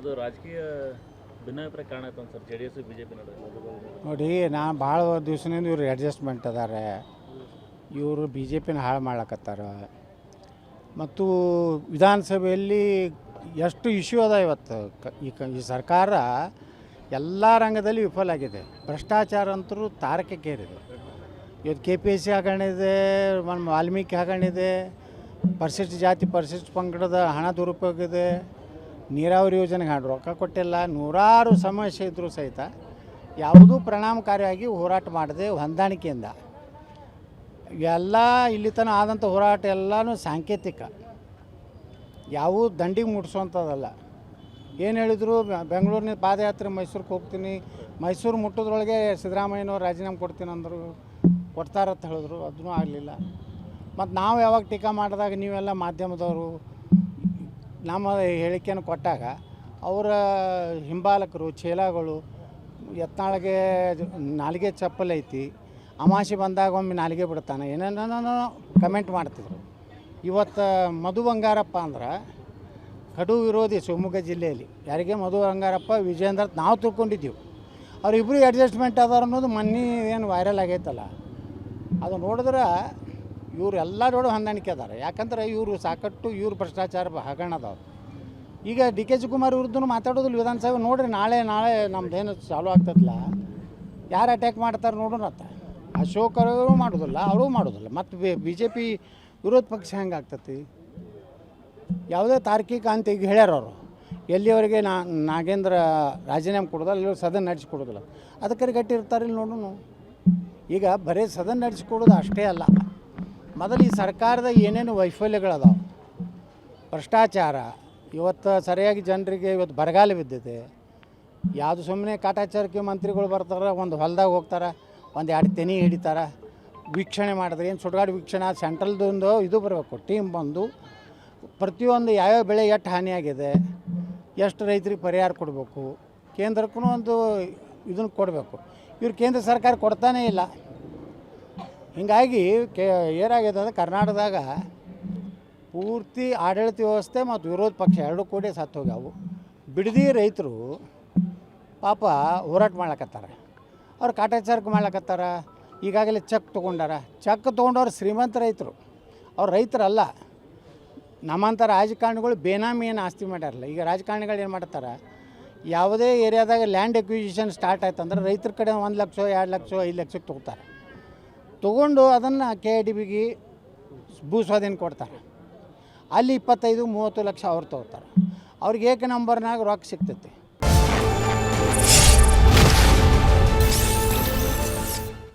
ಅದು ರಾಜಕೀಯ ಭಿನ್ನಾಭಿಪ್ರಾಯ ಕಾರಣ ಆಯ್ತು sir J D S B J P ನಡುವೆ. ನೋಡಿ, ನಾನು ಭಾಳ ದಿವ್ಸದಿಂದ ಇವ್ರು ಅಡ್ಜಸ್ಟ್ಮೆಂಟ್ ಅದಾರೆ. ಇವರು ಬಿ ಜೆ ಪಿನ ಹಾಳು ಮಾಡ್ಲಕತ್ತಾರ. ಮತ್ತು ವಿಧಾನಸಭೆಯಲ್ಲಿ ಎಷ್ಟು ಇಶ್ಯೂ ಅದ ಇವತ್ತು. ಈ ಸರ್ಕಾರ ಎಲ್ಲ ರಂಗದಲ್ಲಿ ವಿಫಲ ಆಗಿದೆ. ಭ್ರಷ್ಟಾಚಾರ ಅಂತರೂ ತಾರಕಕ್ಕೇರಿದೆ. ಇವತ್ತು ಕೆ ಪಿ ಎಸ್ ಸಿ ಹಗರಣ ಇದೆ, ವಾಲ್ಮೀಕಿ ಹಗರಣ ಇದೆ, ಪರಿಶಿಷ್ಟ ಜಾತಿ ಪರಿಶಿಷ್ಟ ಪಂಗಡದ ಹಣ ದುರುಪಯೋಗ ಇದೆ, ನೀರಾವರಿ ಯೋಜನೆಗೆ ರೊಕ್ಕ ಕೊಟ್ಟಿಲ್ಲ, ನೂರಾರು ಸಮಸ್ಯೆ ಇದ್ದರೂ ಸಹಿತ ಯಾವುದೂ ಪರಿಣಾಮಕಾರಿಯಾಗಿ ಹೋರಾಟ ಮಾಡದೆ ಹೊಂದಾಣಿಕೆಯಿಂದ ಎಲ್ಲ ಇಲ್ಲಿ ತನಕ ಆದಂಥ ಹೋರಾಟ ಎಲ್ಲನೂ ಸಾಂಕೇತಿಕ, ಯಾವೂ ದಂಡಿಗೆ ಮುಟ್ಸೋವಂಥದ್ದಲ್ಲ. ಏನು ಹೇಳಿದ್ರು, ಬೆಂಗಳೂರಿನ ಪಾದಯಾತ್ರೆ ಮೈಸೂರಿಗೆ ಹೋಗ್ತೀನಿ, ಮೈಸೂರು ಮುಟ್ಟೋದ್ರೊಳಗೆ ಸಿದ್ದರಾಮಯ್ಯನವ್ರು ರಾಜೀನಾಮೆ ಕೊಡ್ತೀನಿ ಅಂದರು, ಕೊಡ್ತಾರಂತ ಹೇಳಿದ್ರು, ಅದೂ ಆಗಲಿಲ್ಲ. ಮತ್ತು ನಾವು ಯಾವಾಗ ಟೀಕಾ ಮಾಡಿದಾಗ ನೀವೆಲ್ಲ ಮಾಧ್ಯಮದವರು ನಮ್ಮ ಹೇಳಿಕೆಯನ್ನು ಕೊಟ್ಟಾಗ ಅವರ ಹಿಂಬಾಲಕರು ಚೇಲಾಗಳು ಯತ್ನಾಳಿಗೆ ನಾಲಿಗೆ ಚಪ್ಪಲೈತಿ, ಅಮಾಸೆ ಬಂದಾಗ ಒಮ್ಮೆ ನಾಲಿಗೆ ಬಿಡ್ತಾನೆ, ಏನೇನೋ ಕಮೆಂಟ್ ಮಾಡ್ತಿದ್ರು. ಇವತ್ತು ಮಧು ಬಂಗಾರಪ್ಪ ಅಂದ್ರೆ ಕಡು ವಿರೋಧಿ ಶಿವಮೊಗ್ಗ ಜಿಲ್ಲೆಯಲ್ಲಿ. ಯಾರಿಗೆ? ಮಧು ಬಂಗಾರಪ್ಪ, ವಿಜೇಂದ್ರ ನಾವು ತಿಳ್ಕೊಂಡಿದ್ದೀವಿ. ಅವರಿಬ್ಬರು ಅಡ್ಜಸ್ಟ್ಮೆಂಟ್ ಅದಾರ ಅನ್ನೋದು ಮೊನ್ನೆ ಏನು ವೈರಲ್ ಆಗೈತಲ್ಲ, ಅದು ನೋಡಿದ್ರೆ ಇವರು ಎಲ್ಲ ನೋಡು ಹೊಂದಾಣಿಕೆ ಅದಾರೆ. ಯಾಕಂದ್ರೆ ಇವರು ಸಾಕಷ್ಟು ಇವ್ರು ಭ್ರಷ್ಟಾಚಾರ ಹಗರಣ ಅದಾವೆ. ಈಗ ಡಿ ಕೆ ಶಿವಕುಮಾರ್ ವಿರುದ್ಧನೂ ಮಾತಾಡೋದಿಲ್ಲ ವಿಧಾನಸಭೆ. ನೋಡ್ರಿ, ನಾಳೆ ನಮ್ದೇನು ಚಾಲೂ ಆಗ್ತದಲ್ಲ, ಯಾರು ಅಟ್ಯಾಕ್ ಮಾಡ್ತಾರೆ ನೋಡೋಣ. ಅಶೋಕರು ಮಾಡೋದಿಲ್ಲ, ಅವರು ಮಾಡೋದಿಲ್ಲ. ಮತ್ತು ಬಿ ಜೆ ಪಿ ವಿರೋಧ ಪಕ್ಷ ಹೆಂಗೆ ಆಗ್ತತಿ? ಯಾವುದೇ ತಾರ್ಕಿಕ ಅಂತ ಈಗ ಹೇಳ್ಯಾರ ಅವರು. ಎಲ್ಲಿವರೆಗೆ ನಾಗೇಂದ್ರ ರಾಜೀನಾಮೆ ಕೊಡೋದಲ್ಲ, ಇಲ್ಲಿ ಸದನ ನಡೆಸಿಕೊಡೋದಿಲ್ಲ. ಅದಕ್ಕೆ ಗಟ್ಟಿ ಇರ್ತಾರೆ. ಇಲ್ಲಿ ನೋಡೋಣ. ಈಗ ಬರೀ ಸದನ ನಡೆಸಿಕೊಡೋದು ಅಷ್ಟೇ ಅಲ್ಲ, ಮೊದಲು ಈ ಸರ್ಕಾರದ ಏನೇನು ವೈಫಲ್ಯಗಳದಾವೆ, ಭ್ರಷ್ಟಾಚಾರ, ಇವತ್ತು ಸರಿಯಾಗಿ ಜನರಿಗೆ ಇವತ್ತು ಬರಗಾಲ ಬಿದ್ದಿದೆ. ಯಾವುದು ಸುಮ್ಮನೆ ಕಾಟಾಚಾರಕ್ಕೆ ಮಂತ್ರಿಗಳು ಬರ್ತಾರೆ, ಒಂದು ಹೊಲದಾಗ ಹೋಗ್ತಾರೆ, ಒಂದು 2 ತೆನಿ ಹಿಡಿತಾರೆ, ವೀಕ್ಷಣೆ ಮಾಡಿದ್ರೆ ಏನು ಸುಡುಗಾಡು ವೀಕ್ಷಣೆ, ಸೆಂಟ್ರಲ್ದೊಂದು ಇದು ಬರಬೇಕು ಟೀಮ್ ಬಂದು ಪ್ರತಿಯೊಂದು ಯಾವ್ಯಾವ ಬೆಳೆ ಎಷ್ಟು ಹಾನಿಯಾಗಿದೆ, ಎಷ್ಟು ರೈತರಿಗೆ ಪರಿಹಾರ ಕೊಡಬೇಕು, ಕೇಂದ್ರಕ್ಕೂ ಒಂದು ಇದನ್ನು ಕೊಡಬೇಕು. ಇವ್ರು ಕೇಂದ್ರ ಸರ್ಕಾರ ಕೊಡ್ತಾನೇ ಇಲ್ಲ. ಹೀಗಾಗಿ ಏನಾಗಿದೆ ಅಂದರೆ ಕರ್ನಾಟಕದಾಗ ಪೂರ್ತಿ ಆಡಳಿತ ವ್ಯವಸ್ಥೆ ಮತ್ತು ವಿರೋಧ ಪಕ್ಷ ಎರಡೂ ಕೂಡಿ ಸತ್ತು ಹೋಗ್ಯಾವು. ಬಿಡದಿ ರೈತರು ಪಾಪ ಹೋರಾಟ ಮಾಡ್ಲಕತ್ತಾರೆ, ಅವ್ರು ಕಾಟಾಚಾರಕ್ಕೆ ಮಾಡ್ಲಕತ್ತಾರ. ಈಗಾಗಲೇ ಚೆಕ್ ತೊಗೊಂಡಾರ. ಚೆಕ್ ತೊಗೊಂಡವ್ರು ಶ್ರೀಮಂತ ರೈತರು, ಅವ್ರು ರೈತರಲ್ಲ. ನಮ್ಮಂಥ ರಾಜಕಾರಣಿಗಳು ಬೇನಾಮಿ ಏನು ಆಸ್ತಿ ಮಾಡ್ಯಾರಲ್ಲ. ಈಗ ರಾಜಕಾರಣಿಗಳು ಏನು ಮಾಡ್ತಾರೆ, ಯಾವುದೇ ಏರಿಯಾದಾಗ ಲ್ಯಾಂಡ್ ಎಕ್ವಿಸಿಷನ್ ಸ್ಟಾರ್ಟ್ ಆಯ್ತು ಅಂದ್ರೆ ರೈತರ ಕಡೆ 1 ಲಕ್ಷ 2 ಲಕ್ಷ 5 ಲಕ್ಷಕ್ಕೆ ತೊಗೋತಾರೆ. ತೊಗೊಂಡು ಅದನ್ನು KIDBಗೆ ಭೂ ಸ್ವಾಧೀನ ಕೊಡ್ತಾರೆ. ಅಲ್ಲಿ 25-30 ಲಕ್ಷ ಅವ್ರು ತೊಗೋತಾರೆ. ಅವ್ರಿಗೆ ಏಕ ನಂಬರ್ನಾಗ ರೊಕ್ಕ ಸಿಗ್ತೈತಿ.